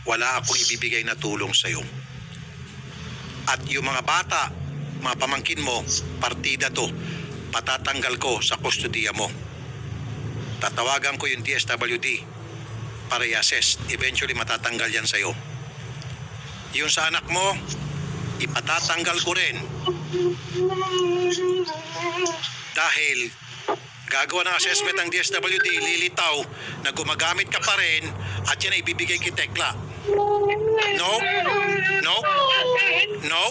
wala akong ibibigay na tulong sa'yo. At yung mga bata, mga pamangkin mo, partida to, patatanggal ko sa kustodiya mo. Tatawagan ko yung DSWD para i-assess. Eventually matatanggal yan sa'yo. Yung sa anak mo, ipatatanggal ko rin. Dahil gagawa ng assessment ng DSWD, lilitaw na gumagamit ka pa rin at yan ay ibibigay kay Tekla. No? No? No?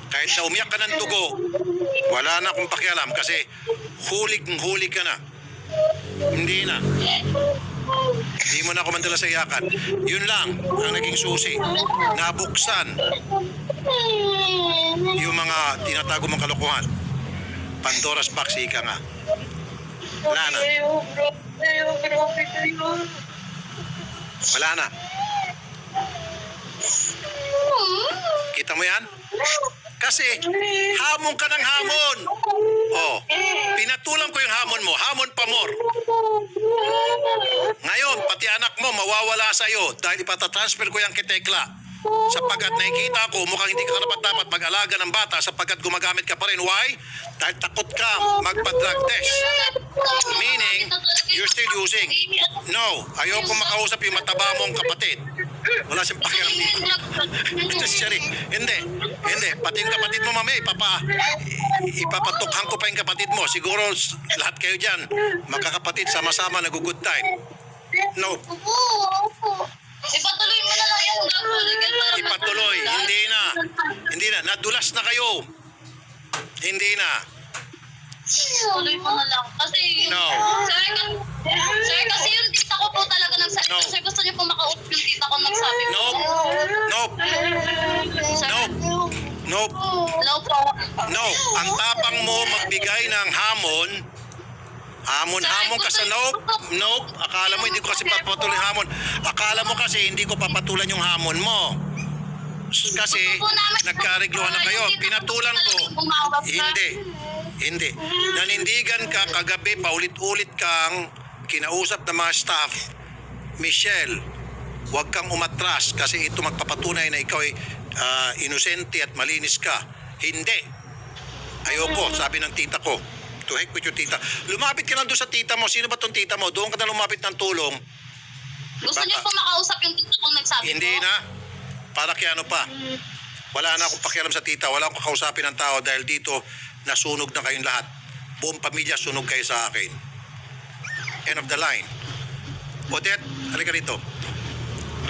Kahit na umiyak ka ng dugo, wala na akong pakialam kasi huli ka na. Hindi na. Hindi mo na ako mandala sa iyakan. Yun lang ang naging susi. Nabuksan yung mga tinatago mong kalokohan. Pandora's box, ika nga. Wala na. Wala na. Kita mo yan? Kasi hamon ka ng hamon. Oh, pinatulang ko yung hamon mo. Hamon pa more. Ngayon, pati anak mo mawawala sa iyo dahil ipatatransfer ko yan kay Tekla. Sapagkat nakikita ko mukhang hindi ka karapat-dapat mag-alaga ng bata sapagkat gumagamit ka pa rin. Why? Dahil takot ka magpa-drug test. Meaning, you're still using. No, ayoko makausap yung mataba mong kapatid. Wala siyang pakialam dito. Hindi. Pati yung kapatid mo mamaya, ipapatukhan ko pa yung kapatid mo. Siguro lahat kayo dyan, magkakapatid, sama-sama, nag-good time. No. Ipatuloy mo na lang yung legal para Ipatuloy. Hindi na. Nadulas na kayo. Hindi na. Tuloy mo na lang. Kasi, No. sir, kasi yung tita ko po talaga nagsabi. No. Sir, gusto niyo po makausap yung tita ko nagsabi. Nope. Nope. Sir, Nope. Nope. no po. No. Ang tapang mo magbigay ng hamon. Hamon ka sa nope. Nope. Akala mo hindi ko kasi papatuloy yung hamon. Akala mo kasi hindi ko papatulan yung hamon mo. Kasi nagkarigluhan na kayo. Pinatulan ko. Hindi. Nanindigan ka kagabi, paulit-ulit kang kinausap ng mga staff. Michelle, huwag kang umatras kasi ito magpapatunay na ikaw ay inosente at malinis ka. Hindi. Ayoko, sabi ng tita ko. To heck with your tita. Lumapit ka lang doon sa tita mo. Sino ba tong tita mo? Doon ka na lumapit ng tulong. Gusto niyo po makausap yung tita ko nagsabi Hindi po? na. Para kaya ano pa. Wala na akong pakialam sa tita. Wala akong kakausapin ng tao dahil dito nasunog na kayong lahat. Buong pamilya sunog kayo sa akin. End of the line. Odette, halika dito.